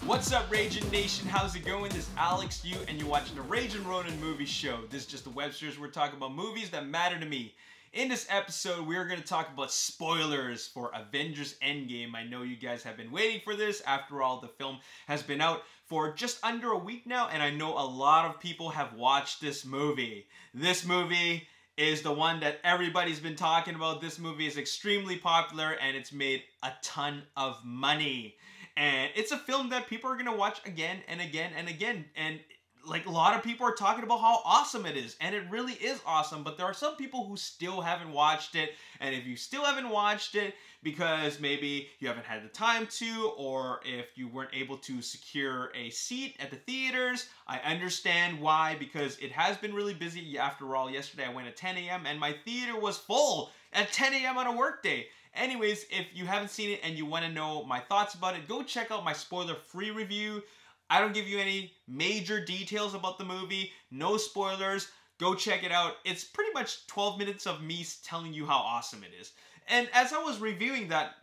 What's up, Ragin Nation? How's it going? This is Alex Yu, and you're watching the Ragin Ronin movie show. This is just a web series where we're talking about movies that matter to me. In this episode, we're going to talk about spoilers for Avengers Endgame. I know you guys have been waiting for this. After all, the film has been out for just under a week now, and I know a lot of people have watched this movie. This movie is the one that everybody's been talking about. This movie is extremely popular, and it's made a ton of money. And it's a film that people are going to watch again and again and again. And like a lot of people are talking about how awesome it is. And it really is awesome. But there are some people who still haven't watched it. And if you still haven't watched it because maybe you haven't had the time to, or if you weren't able to secure a seat at the theaters, I understand why, because it has been really busy. After all, yesterday I went at 10 a.m. and my theater was full at 10 a.m. on a work day. Anyways, if you haven't seen it and you want to know my thoughts about it, go check out my spoiler-free review. I don't give you any major details about the movie, no spoilers. Go check it out. It's pretty much 12 minutes of me telling you how awesome it is. And as I was reviewing that,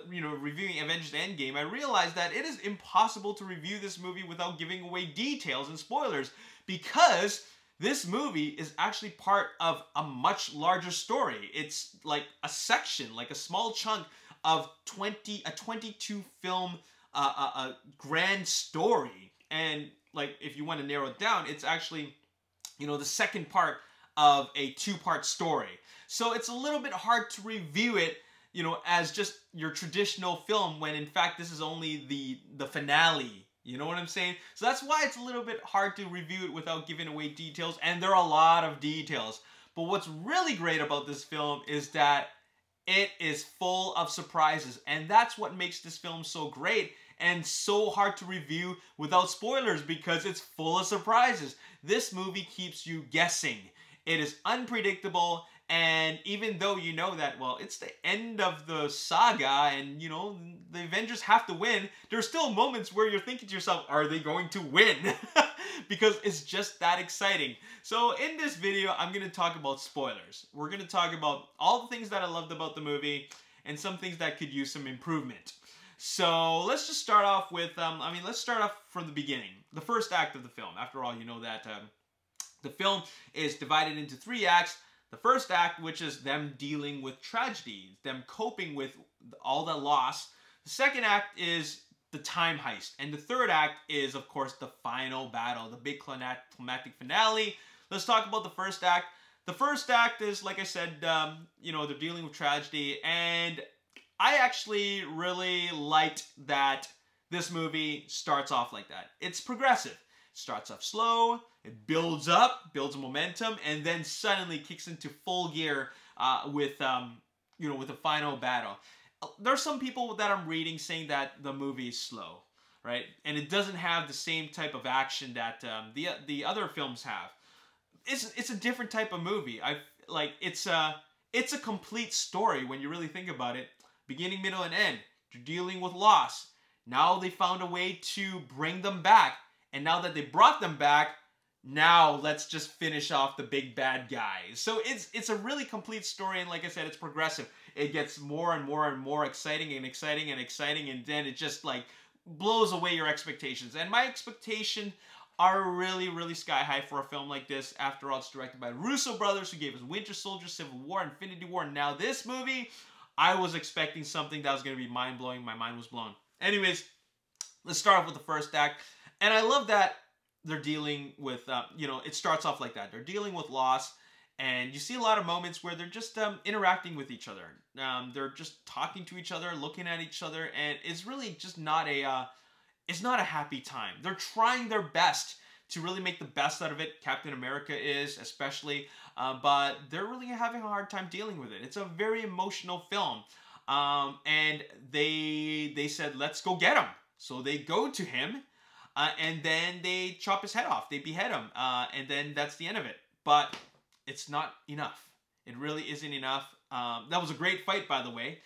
reviewing Avengers Endgame, I realized that it is impossible to review this movie without giving away details and spoilers, because this movie is actually part of a much larger story. It's like a section, like a small chunk of a 22 film a grand story. And like, if you want to narrow it down, it's actually, the second part of a two-part story. So it's a little bit hard to review it, as just your traditional film, when in fact this is only the finale. You know what I'm saying? So that's why it's a little bit hard to review it without giving away details, and there are a lot of details. But what's really great about this film is that it is full of surprises, and that's what makes this film so great and so hard to review without spoilers, because it's full of surprises. This movie keeps you guessing. It is unpredictable, and even though you know that, well, it's the end of the saga and, the Avengers have to win, there's still moments where you're thinking to yourself, are they going to win? Because it's just that exciting. So in this video, I'm going to talk about spoilers. We're going to talk about all the things that I loved about the movie and some things that could use some improvement. So let's just start off with, let's start off from the beginning. The first act of the film. After all, you know that the film is divided into 3 acts. The first act, which is them dealing with tragedy, them coping with all the loss. The second act is the time heist. And the third act is, of course, the final battle, the big climactic finale. Let's talk about the first act. The first act is, like I said, they're dealing with tragedy. And I actually really liked that this movie starts off like that. It's progressive. It starts off slow, it builds up, builds momentum, and then suddenly kicks into full gear with the final battle. There's some people that I'm reading saying that the movie is slow, right? And it doesn't have the same type of action that the other films have. It's a different type of movie. It's a complete story when you really think about it. Beginning, middle, and end. They're dealing with loss. Now they found a way to bring them back. And now that they brought them back, now let's just finish off the big bad guys. So it's a really complete story, and like I said, it's progressive. It gets more and more and more exciting and exciting and exciting, and then it just like blows away your expectations. And my expectations are really, really sky high for a film like this. After all, it's directed by Russo brothers, who gave us Winter Soldier, Civil War, Infinity War, and now this movie. I was expecting something that was going to be mind-blowing. My mind was blown. Anyways, let's start off with the first act. And I love that they're dealing with, it starts off like that. They're dealing with loss. And you see a lot of moments where they're just interacting with each other. They're just talking to each other, looking at each other. And it's really just not it's not a happy time. They're trying their best to really make the best out of it. Captain America is, especially. But they're really having a hard time dealing with it. It's a very emotional film. And they said, let's go get him. So they go to him. And then they chop his head off. They behead him. And then that's the end of it. But it's not enough. It really isn't enough. That was a great fight, by the way.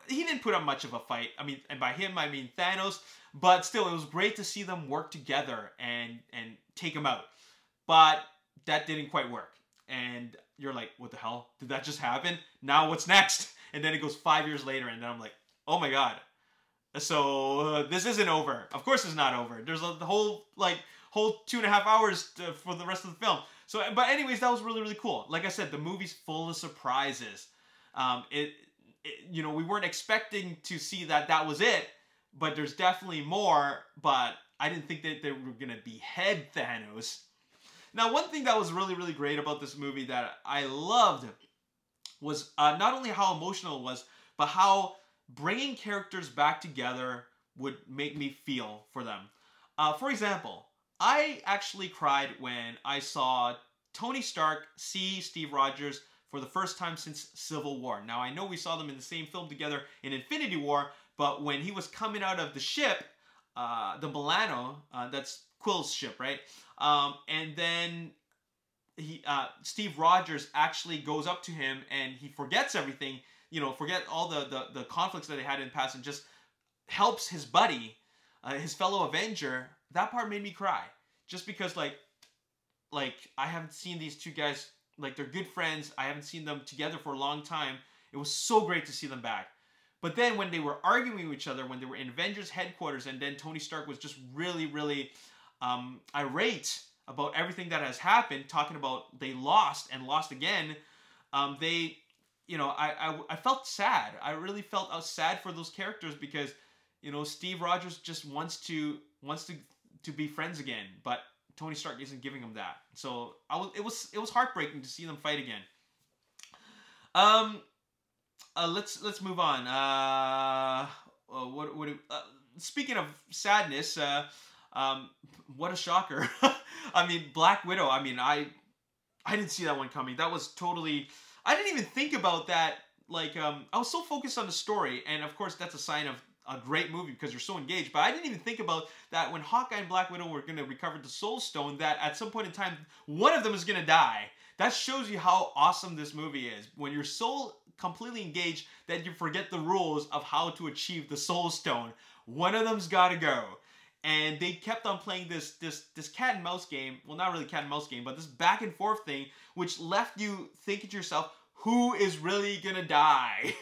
He didn't put up much of a fight. And by him, I mean Thanos. But still, it was great to see them work together and take him out. But that didn't quite work. And you're like, what the hell? Did that just happen? Now what's next? And then it goes 5 years later, and then I'm like, oh my god. So this isn't over. Of course it's not over. There's the whole 2.5 hours for the rest of the film. So, but anyways, that was really, really cool. Like I said, the movie's full of surprises. You know, we weren't expecting to see that was it, but there's definitely more. But I didn't think that they were gonna behead Thanos. Now, one thing that was really, really great about this movie that I loved was not only how emotional it was, but how bringing characters back together would make me feel for them. For example, I actually cried when I saw Tony Stark see Steve Rogers for the first time since Civil War. Now, I know we saw them in the same film together in Infinity War, but when he was coming out of the ship, the Milano, that's Quill's ship, right? And then Steve Rogers actually goes up to him and he forgets everything, you know, forget all the conflicts that they had in the past and just helps his buddy, his fellow Avenger. That part made me cry. Just because, like I haven't seen these two guys, like, they're good friends. I haven't seen them together for a long time. It was so great to see them back. But then when they were arguing with each other, when they were in Avengers headquarters, and then Tony Stark was just really, really irate about everything that has happened, talking about they lost and lost again, you know, I felt sad. I really felt sad for those characters because, you know, Steve Rogers just wants to be friends again, but Tony Stark isn't giving him that. So it was heartbreaking to see them fight again. Let's move on. Speaking of sadness, what a shocker. I mean, Black Widow. I mean, I didn't see that one coming. That was totally. I didn't even think about that. Like, I was so focused on the story, and of course, that's a sign of a great movie because you're so engaged. But I didn't even think about that when Hawkeye and Black Widow were going to recover the Soul Stone, that at some point in time, one of them is going to die. That shows you how awesome this movie is. When you're so completely engaged that you forget the rules of how to achieve the Soul Stone. One of them's got to go. And they kept on playing this cat and mouse game. Well, not really cat and mouse game, but this back and forth thing, which left you thinking to yourself, who is really going to die?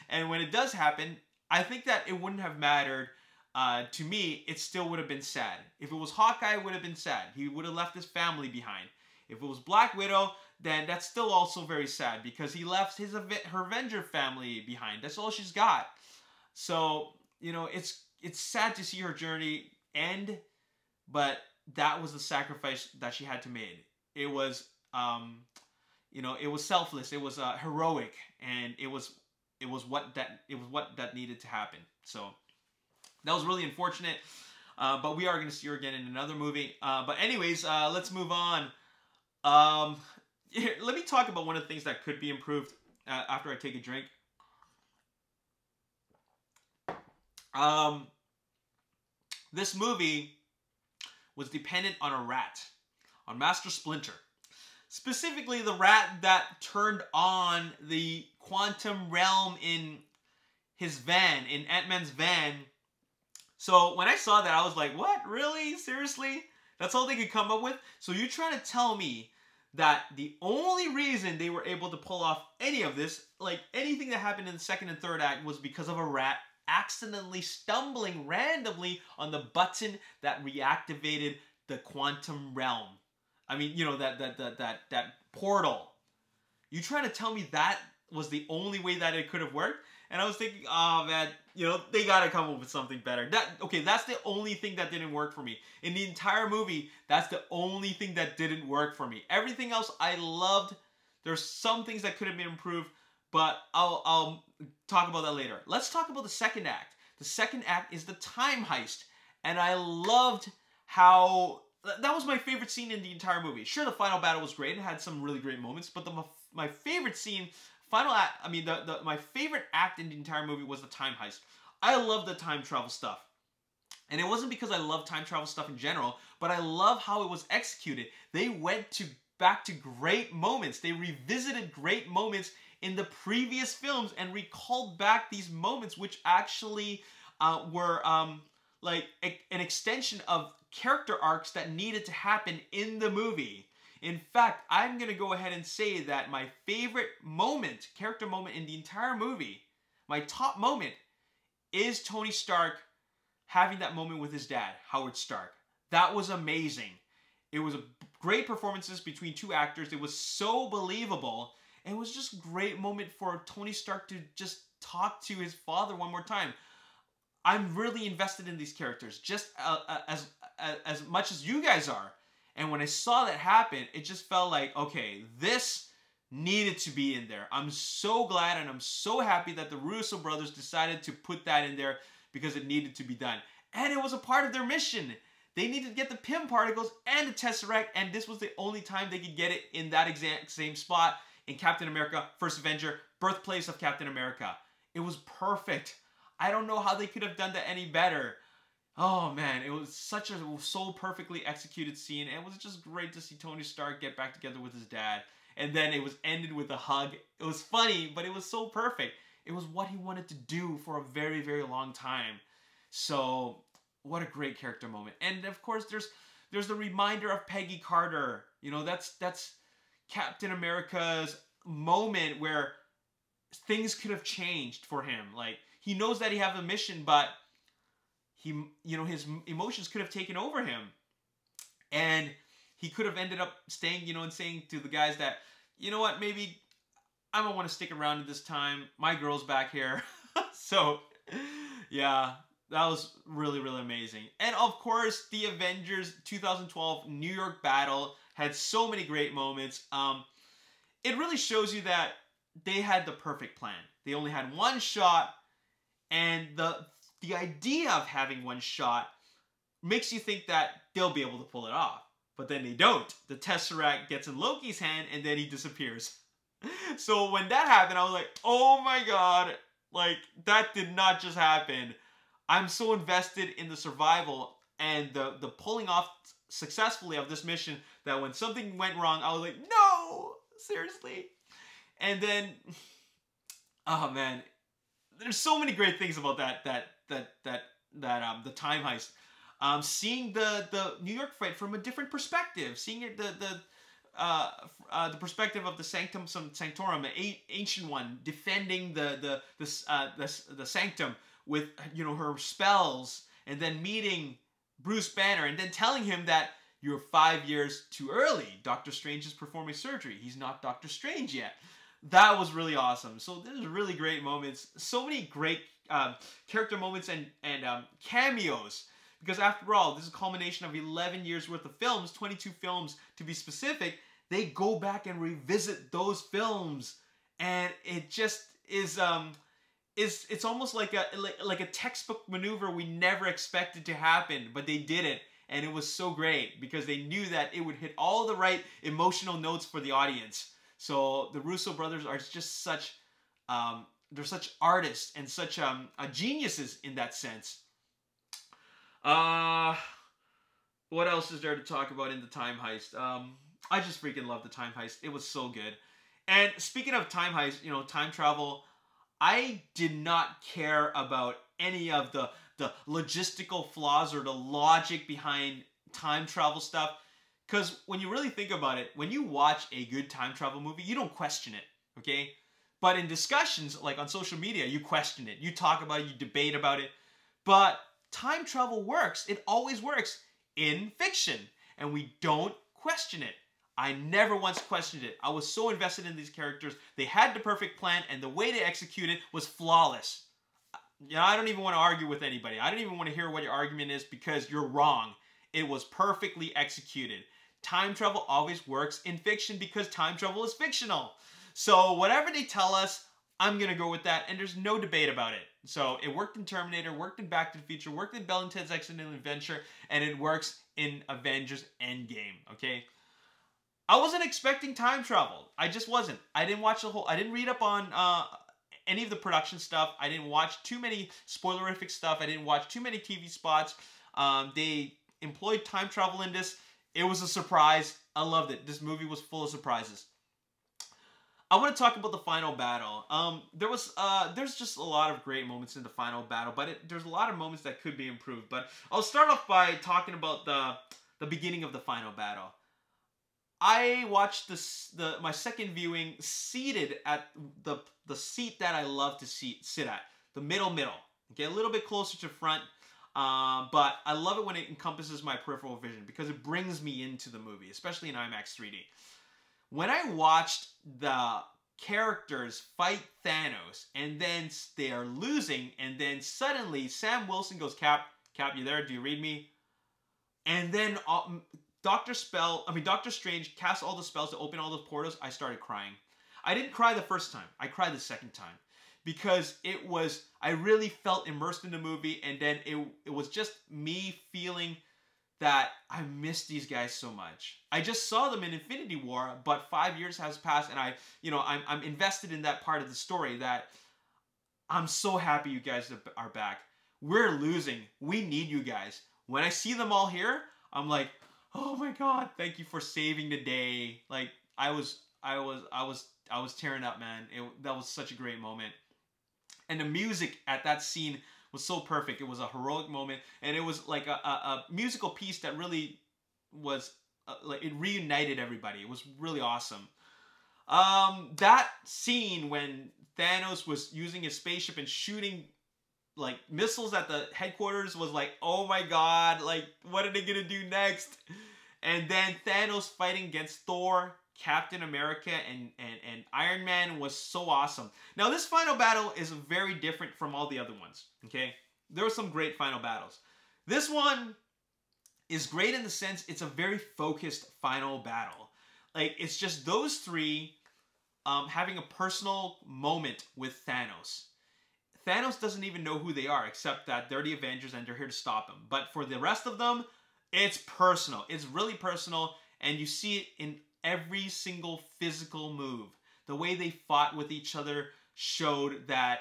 And when it does happen, I think that it wouldn't have mattered. To me, it still would have been sad. If it was Hawkeye, it would have been sad. He would have left his family behind. If it was Black Widow, then that's still also very sad because he left her Avenger family behind. That's all she's got. So, you know, it's sad to see her journey end, but that was the sacrifice that she had to make. It was, you know, it was selfless. It was heroic, and it was what that needed to happen. So that was really unfortunate. But we are going to see her again in another movie. But anyways, let's move on. Here, let me talk about one of the things that could be improved after I take a drink. This movie was dependent on a rat, on Master Splinter. Specifically, the rat that turned on the quantum realm in his van, in Ant-Man's van. So when I saw that, I was like, what? Really? Seriously? That's all they could come up with? So you're trying to tell me that the only reason they were able to pull off any of this, like anything that happened in the second and third act, was because of a rat accidentally stumbling randomly on the button that reactivated the quantum realm. I mean, you know, that portal. You trying to tell me that was the only way that it could have worked? And I was thinking, oh man, you know, they gotta come up with something better. Okay, that's the only thing that didn't work for me. In the entire movie, that's the only thing that didn't work for me. Everything else I loved. There's some things that could have been improved, but I'll talk about that later. Let's talk about the second act. The second act is the time heist. And I loved how... That was my favorite scene in the entire movie. Sure, the final battle was great and had some really great moments, but my favorite scene... my favorite act in the entire movie was the time heist. I love the time travel stuff. And it wasn't because I love time travel stuff in general, but I love how it was executed. They went back to great moments. They revisited great moments in the previous films and recalled back these moments, which actually were like an extension of character arcs that needed to happen in the movie. In fact, I'm going to go ahead and say that my favorite moment, character moment in the entire movie, my top moment, is Tony Stark having that moment with his dad, Howard Stark. That was amazing. It was a great performances between two actors. It was so believable. And it was just a great moment for Tony Stark to just talk to his father one more time. I'm really invested in these characters, just as much as you guys are. And when I saw that happen, it just felt like, okay, this needed to be in there. I'm so glad and I'm so happy that the Russo brothers decided to put that in there because it needed to be done. And it was a part of their mission. They needed to get the Pym particles and the Tesseract, and this was the only time they could get it in that exact same spot in Captain America, First Avenger, birthplace of Captain America. It was perfect. I don't know how they could have done that any better. Oh man, it was such a so perfectly executed scene. And it was just great to see Tony Stark get back together with his dad. And then it was ended with a hug. It was funny, but it was so perfect. It was what he wanted to do for a very, very long time. So, what a great character moment. And of course, there's the reminder of Peggy Carter. You know, that's Captain America's moment where things could have changed for him. Like, he knows that he has a mission, but his emotions could have taken over him. And he could have ended up staying, and saying to the guys that, you know what, maybe I don't want to stick around at this time. My girl's back here. So, yeah, that was really, really amazing. And of course, the Avengers 2012 New York battle had so many great moments. It really shows you that they had the perfect plan. They only had one shot, and the idea of having one shot makes you think that they'll be able to pull it off. But then they don't. The Tesseract gets in Loki's hand, and then he disappears. So when that happened, I was like, oh my god, like, that did not just happen. I'm so invested in the survival and the pulling off successfully of this mission that when something went wrong, I was like, no, seriously. And then, oh man, there's so many great things about the time heist. Seeing the New York fight from a different perspective, seeing it the perspective of the Sanctum Sanctorum, the ancient one, defending the Sanctum with her spells, and then meeting Bruce Banner, and then telling him that you're 5 years too early. Doctor Strange is performing surgery. He's not Doctor Strange yet. That was really awesome. So there's really great moments. So many great character moments and cameos. Because after all, this is a culmination of 11 years worth of films, 22 films to be specific. They go back and revisit those films, and it just is it's almost like a textbook maneuver we never expected to happen, but they did it, and it was so great because they knew that it would hit all the right emotional notes for the audience. So the Russo brothers are just such they're such artists and such geniuses in that sense. What else is there to talk about in the time heist? I just freaking love the time heist. It was so good. And speaking of time heist, time travel, I did not care about any of the logistical flaws or the logic behind time travel stuff. Because when you really think about it, when you watch a good time travel movie, you don't question it, okay? But in discussions, like on social media, you question it. You talk about it, you debate about it. But time travel works. It always works in fiction. And we don't question it. I never once questioned it. I was so invested in these characters. They had the perfect plan, and the way they executed was flawless. I don't even want to argue with anybody. I don't even want to hear what your argument is because you're wrong. It was perfectly executed. Time travel always works in fiction because time travel is fictional. So whatever they tell us, I'm going to go with that, and there's no debate about it. So it worked in Terminator, worked in Back to the Future, worked in Bill and Ted's Excellent Adventure, and it works in Avengers Endgame, okay? I wasn't expecting time travel. I just wasn't. I didn't watch I didn't read up on any of the production stuff. I didn't watch too many spoilerific stuff. I didn't watch too many TV spots. They employed time travel in this. It was a surprise. I loved it. This movie was full of surprises. I want to talk about the final battle. There's just a lot of great moments in the final battle, but there's a lot of moments that could be improved. But I'll start off by talking about the beginning of the final battle. I watched my second viewing seated at the seat that I love to sit at, the middle. Okay, a little bit closer to front, but I love it when it encompasses my peripheral vision because it brings me into the movie, especially in IMAX 3D. When I watched the characters fight Thanos and then they are losing, and then suddenly Sam Wilson goes, Cap, you there? Do you read me? And then Doctor Strange casts all the spells to open all those portals. I started crying. I didn't cry the first time. I cried the second time. Because I really felt immersed in the movie, and then it was just me feeling that I miss these guys so much. I just saw them in Infinity War, but 5 years has passed, and I'm invested in that part of the story that I'm so happy you guys are back. We're losing. We need you guys. When I see them all here, I'm like, oh my God, thank you for saving the day. Like I was tearing up, man. That was such a great moment. And the music at that scene was so perfect. It was a heroic moment, and it was like a musical piece that really was like it reunited everybody. It was really awesome. That scene when Thanos was using his spaceship and shooting like missiles at the headquarters was like, oh my God, like what are they gonna do next? And then Thanos fighting against Thor, Captain America, and Iron Man was so awesome. Now this final battle is very different from all the other ones, okay? There were some great final battles. This one is great in the sense it's a very focused final battle. Like it's just those three having a personal moment with Thanos. Thanos doesn't even know who they are except that they're the Avengers and they're here to stop him. But for the rest of them, it's personal. It's really personal, and you see it in every single physical move. The way they fought with each other showed that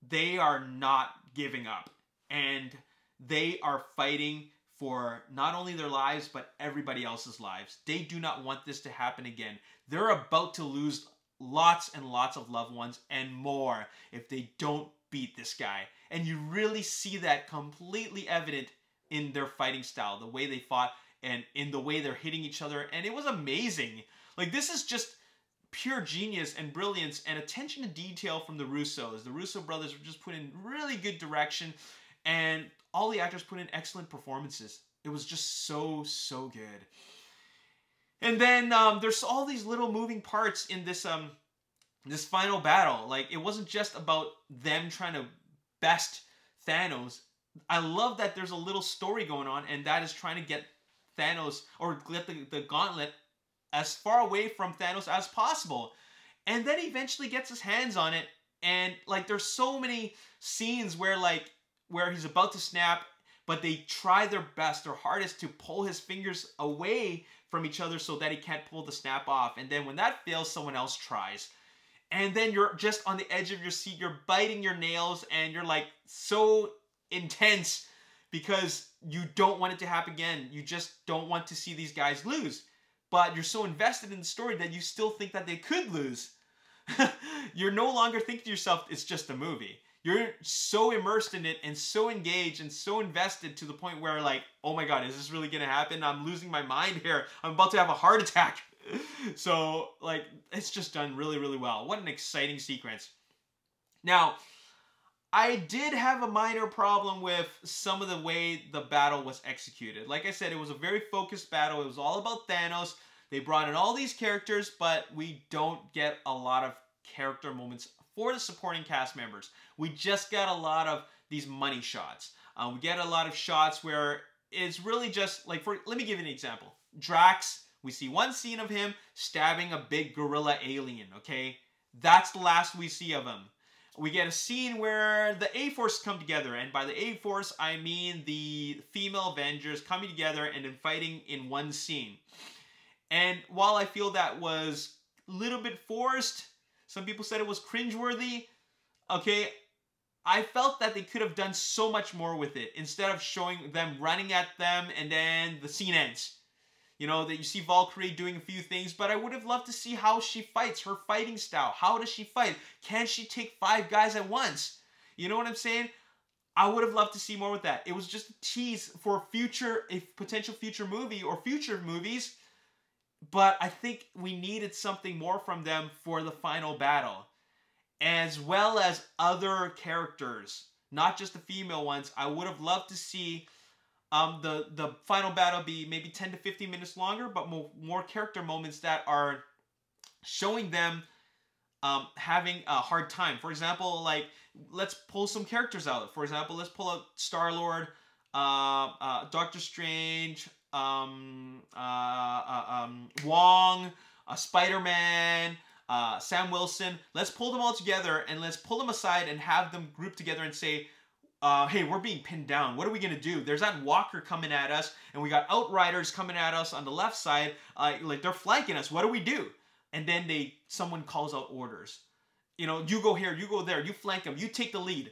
they are not giving up. And they are fighting for not only their lives, but everybody else's lives. They do not want this to happen again. They're about to lose lots and lots of loved ones and more if they don't beat this guy. And you really see that completely evident in their fighting style, the way they fought and in the way they're hitting each other. And it was amazing. Like, this is just pure genius and brilliance and attention to detail from the Russos. The Russo brothers were just put in really good direction, and all the actors put in excellent performances. It was just so, so good. And then there's all these little moving parts in this this final battle. Like, it wasn't just about them trying to best Thanos. I love that there's a little story going on, and that is trying to get Thanos, or get the gauntlet as far away from Thanos as possible. And then he eventually gets his hands on it, and like there's so many scenes where he's about to snap, but they try their best, their hardest to pull his fingers away from each other so that he can't pull the snap off. And then when that fails, someone else tries. And then you're just on the edge of your seat, you're biting your nails, and you're like so intense because you don't want it to happen again. You just don't want to see these guys lose. But you're so invested in the story that you still think that they could lose. You're no longer thinking to yourself, it's just a movie. You're so immersed in it and so engaged and so invested to the point where like, oh my God, is this really gonna happen? I'm losing my mind here. I'm about to have a heart attack. So like, it's just done really, really well. What an exciting sequence. Now, I did have a minor problem with some of the way the battle was executed. Like I said, it was a very focused battle. It was all about Thanos. They brought in all these characters, but we don't get a lot of character moments for the supporting cast members. We just got a lot of these money shots. We get a lot of shots where it's really just like, let me give you an example. Drax, we see one scene of him stabbing a big gorilla alien, okay? That's the last we see of him. We get a scene where the A-Force come together, and by the A-Force, I mean the female Avengers coming together and then fighting in one scene. And while I feel that was a little bit forced, some people said it was cringeworthy, okay, I felt that they could have done so much more with it instead of showing them running at them and then the scene ends. You know, that you see Valkyrie doing a few things, but I would have loved to see how she fights, her fighting style. How does she fight? Can she take 5 guys at once? You know what I'm saying? I would have loved to see more with that. It was just a tease for a potential future movie or future movies, but I think we needed something more from them for the final battle, as well as other characters not just the female ones. I would have loved to see the final battle be maybe 10 to 15 minutes longer, but more character moments that are showing them having a hard time. For example, like, let's pull some characters out. For example, let's pull out Star-Lord, Doctor Strange, Wong, Spider-Man, Sam Wilson. Let's pull them all together and let's pull them aside and have them group together and say, hey, we're being pinned down. What are we going to do? There's that Walker coming at us, and we got Outriders coming at us on the left side. Like, they're flanking us. What do we do? And then someone calls out orders. You know, you go here, you go there, you flank them, you take the lead.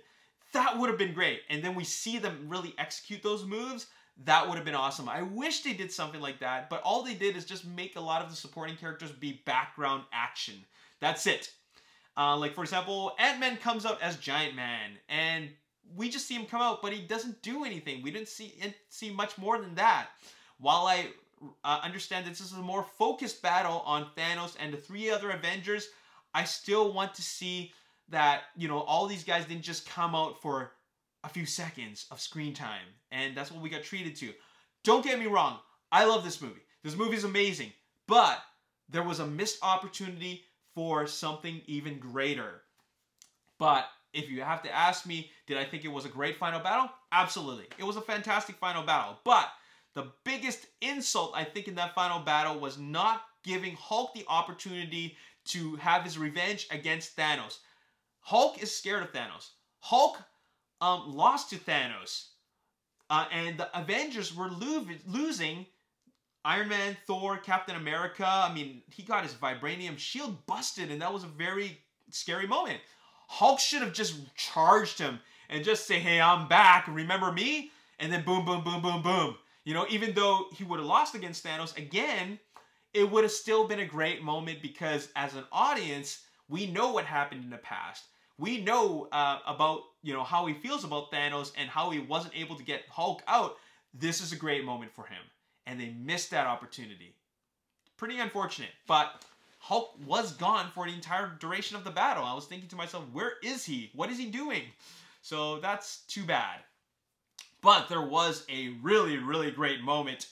That would have been great. And then we see them really execute those moves. That would have been awesome. I wish they did something like that, but all they did is just make a lot of the supporting characters be background action. That's it. Like, for example, Ant-Man comes out as Giant Man, and we just see him come out, but he doesn't do anything. We didn't see much more than that. While I understand that this is a more focused battle on Thanos and the 3 other Avengers, I still want to see that, you know, all these guys didn't just come out for a few seconds of screen time. And that's what we got treated to. Don't get me wrong. I love this movie. This movie is amazing. But there was a missed opportunity for something even greater. But if you have to ask me, did I think it was a great final battle? Absolutely. It was a fantastic final battle. But the biggest insult, I think, in that final battle was not giving Hulk the opportunity to have his revenge against Thanos. Hulk is scared of Thanos. Hulk lost to Thanos. And the Avengers were losing. Iron Man, Thor, Captain America. I mean, he got his vibranium shield busted, and that was a very scary moment. Hulk should have just charged him and just say, hey, I'm back, remember me? And then boom, boom, boom, boom, boom. You know, even though he would have lost against Thanos, again, it would have still been a great moment because as an audience, we know what happened in the past. We know about, you know, how he feels about Thanos and how he wasn't able to get Hulk out. This is a great moment for him. And they missed that opportunity. Pretty unfortunate, but Hulk was gone for the entire duration of the battle. I was thinking to myself, where is he? What is he doing? So that's too bad. But there was a really, really great moment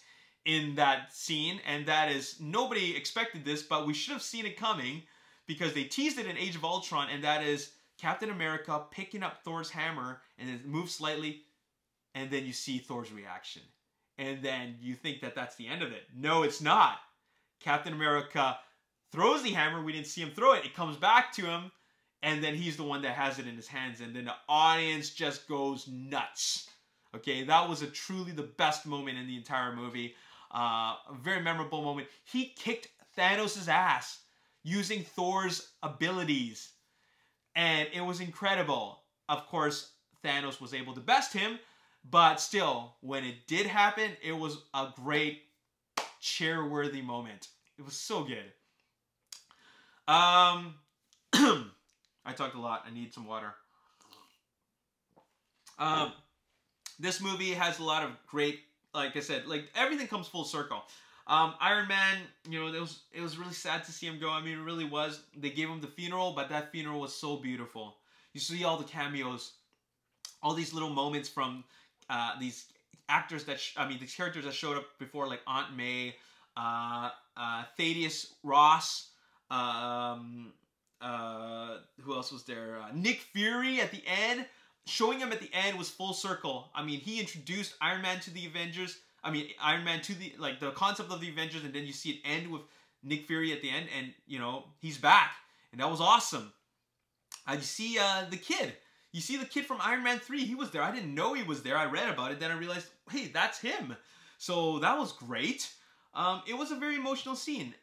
in that scene, and that is, nobody expected this, but we should have seen it coming because they teased it in Age of Ultron, and that is Captain America picking up Thor's hammer and it moves slightly, and then you see Thor's reaction. And then you think that that's the end of it. No, it's not. Captain America throws the hammer. We didn't see him throw it. It comes back to him, and then he's the one that has it in his hands, and then the audience just goes nuts. Okay, that was truly the best moment in the entire movie. A very memorable moment. He kicked Thanos' ass using Thor's abilities, and it was incredible. Of course, Thanos was able to best him, but still, when it did happen, it was a great chair-worthy moment. It was so good. I talked a lot. I need some water. This movie has a lot of great, like I said, like everything comes full circle. Iron Man, you know, it was really sad to see him go. I mean, it really was. They gave him the funeral, but that funeral was so beautiful. You see all the cameos, all these little moments from these actors that, these characters that showed up before, like Aunt May, Thaddeus Ross, who else was there? Nick Fury at the end. Showing him at the end was full circle. I mean, he introduced Iron Man to the Avengers. I mean, Iron Man to the, like, the concept of the Avengers, and then you see it end with Nick Fury at the end, and, you know, he's back. And that was awesome. You see the kid. You see the kid from Iron Man 3. He was there. I didn't know he was there. I read about it. Then I realized, hey, that's him. So that was great. It was a very emotional scene,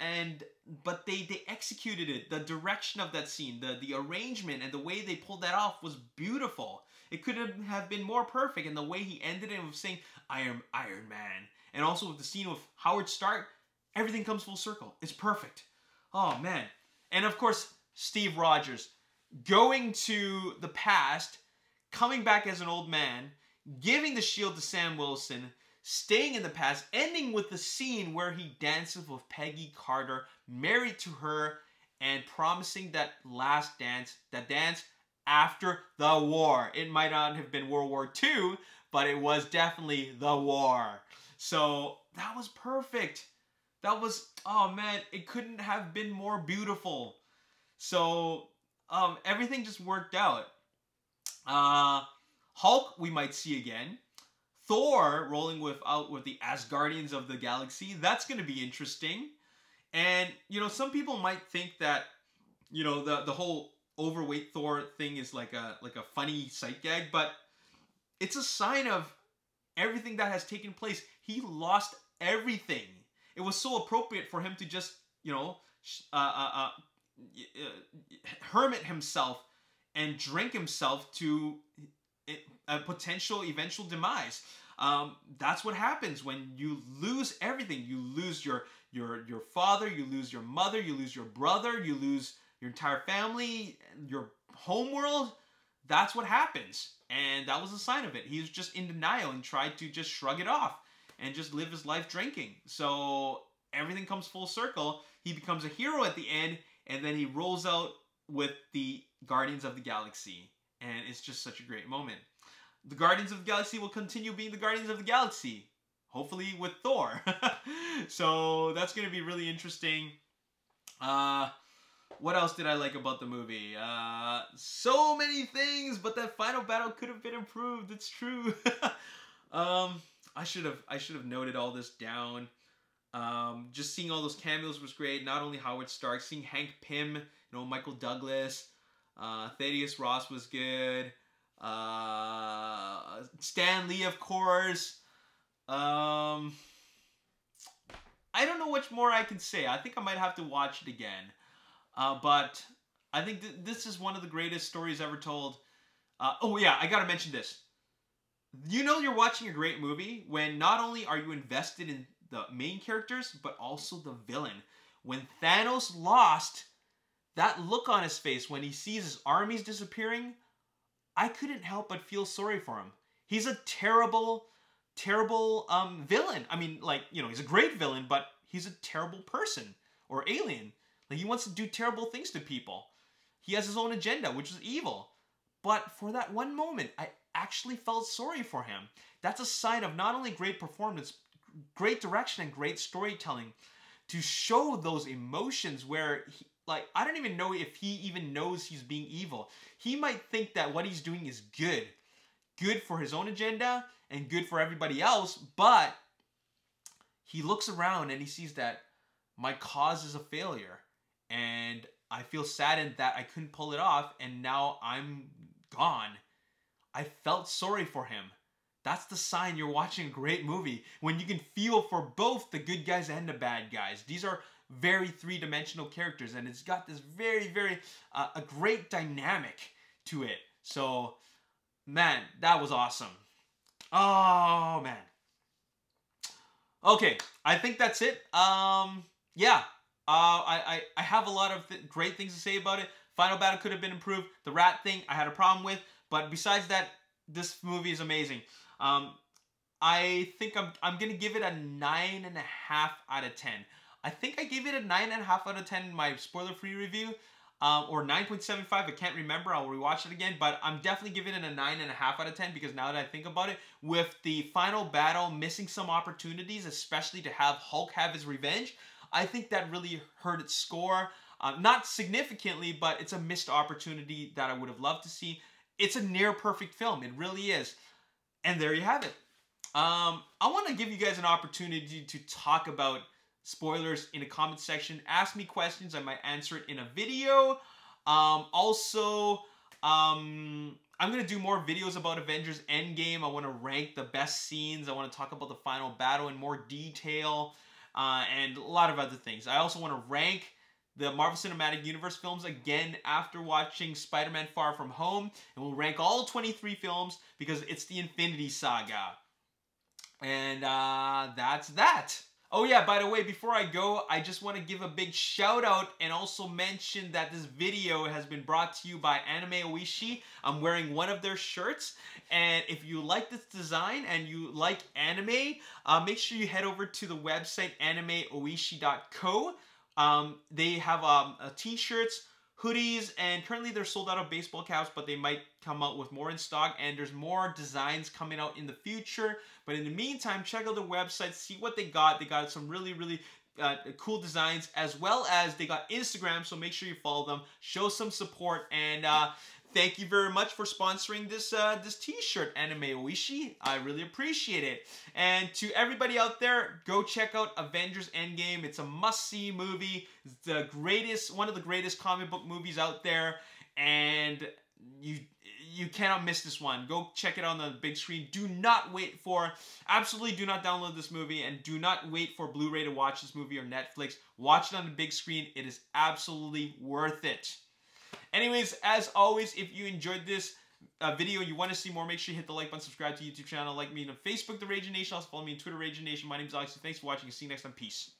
but they executed it. The direction of that scene, the arrangement, and the way they pulled that off was beautiful. It could have been more perfect, and the way he ended it with saying, I am Iron Man. And also with the scene with Howard Stark, everything comes full circle. It's perfect. Oh, man. And of course, Steve Rogers going to the past, coming back as an old man, giving the shield to Sam Wilson, staying in the past, ending with the scene where he dances with Peggy Carter, married to her, and promising that last dance, after the war. It might not have been World War II, but it was definitely the war. So that was perfect. That was, oh man, it couldn't have been more beautiful. So everything just worked out. Hulk, we might see again. Thor rolling out with the Asgardians of the Galaxy. That's going to be interesting. And, you know, some people might think that, you know, the whole overweight Thor thing is like a funny sight gag, but it's a sign of everything that has taken place. He lost everything. It was so appropriate for him to just, you know, hermit himself and drink himself to a potential eventual demise. That's what happens when you lose everything. You lose your father, you lose your mother, you lose your brother, you lose your entire family, your home world. That's what happens. And that was a sign of it. He was just in denial and tried to just shrug it off and just live his life drinking. So everything comes full circle. He becomes a hero at the end, and then he rolls out with the Guardians of the Galaxy. And it's just such a great moment. The Guardians of the Galaxy will continue being the Guardians of the Galaxy. Hopefully with Thor. So that's going to be really interesting. What else did I like about the movie? So many things, but that final battle could have been improved. It's true. I should have noted all this down. Just seeing all those cameos was great. Not only Howard Stark, seeing Hank Pym, you know, Michael Douglas, Thaddeus Ross was good. Stan Lee, of course. I don't know much more I can say. I think I might have to watch it again. But I think this is one of the greatest stories ever told. Oh yeah, I gotta mention this. You know you're watching a great movie when not only are you invested in the main characters, but also the villain. When Thanos lost, that look on his face when he sees his armies disappearing, I couldn't help but feel sorry for him. He's a terrible, terrible villain. I mean, like, you know, he's a great villain, but he's a terrible person or alien. Like, he wants to do terrible things to people. He has his own agenda, which is evil. But for that one moment, I actually felt sorry for him. That's a sign of not only great performance, great direction, and great storytelling to show those emotions where, like, I don't even know if he even knows he's being evil. He might think that what he's doing is good. Good for his own agenda and good for everybody else, but he looks around and he sees that my cause is a failure. And I feel saddened that I couldn't pull it off, and now I'm gone. I felt sorry for him. That's the sign you're watching a great movie, when you can feel for both the good guys and the bad guys. These are very three-dimensional characters, and it's got this very, very, a great dynamic to it. So, man, that was awesome. Oh, man. Okay, I think that's it. Yeah. I have a lot of great things to say about it. Final battle could have been improved. The rat thing I had a problem with. But besides that, this movie is amazing. I think I'm going to give it a 9.5 out of 10. I think I gave it a 9.5 out of 10 in my spoiler-free review. Or 9.75. I can't remember. I'll rewatch it again. But I'm definitely giving it a 9.5 out of 10 because now that I think about it, with the final battle missing some opportunities, especially to have Hulk have his revenge, I think that really hurt its score. Not significantly, but it's a missed opportunity that I would have loved to see. It's a near-perfect film. It really is. And there you have it. I want to give you guys an opportunity to talk about spoilers in the comment section. Ask me questions. I might answer it in a video. Also, I'm going to do more videos about Avengers Endgame. I want to rank the best scenes. I want to talk about the final battle in more detail. And a lot of other things. I also want to rank the Marvel Cinematic Universe films again after watching Spider-Man Far From Home. And we'll rank all 23 films because it's the Infinity Saga. And that's that. Oh yeah, by the way, before I go, I just want to give a big shout out and also mention that this video has been brought to you by Anime Oishi. I'm wearing one of their shirts, and if you like this design and you like anime, make sure you head over to the website animeoishi.co. They have t-shirts, hoodies, and currently they're sold out of baseball caps, but they might come out with more in stock, and there's more designs coming out in the future. But in the meantime, check out the website, see what they got. They got some really cool designs, as well as they got Instagram, so make sure you follow them, show some support, and thank you very much for sponsoring this this t-shirt, Anime Oishi. I really appreciate it. And to everybody out there, go check out Avengers Endgame. It's a must-see movie. It's the greatest, one of the greatest comic book movies out there, and you cannot miss this one. Go check it out on the big screen. Do not wait for, absolutely do not download this movie, and do not wait for Blu-ray to watch this movie or Netflix. Watch it on the big screen. It is absolutely worth it. Anyways, as always, if you enjoyed this video and you want to see more, make sure you hit the like button, subscribe to the YouTube channel, like me on Facebook, The Ragin Nation. Also follow me on Twitter, Ragin Nation. My name is Alex. Thanks for watching. See you next time. Peace.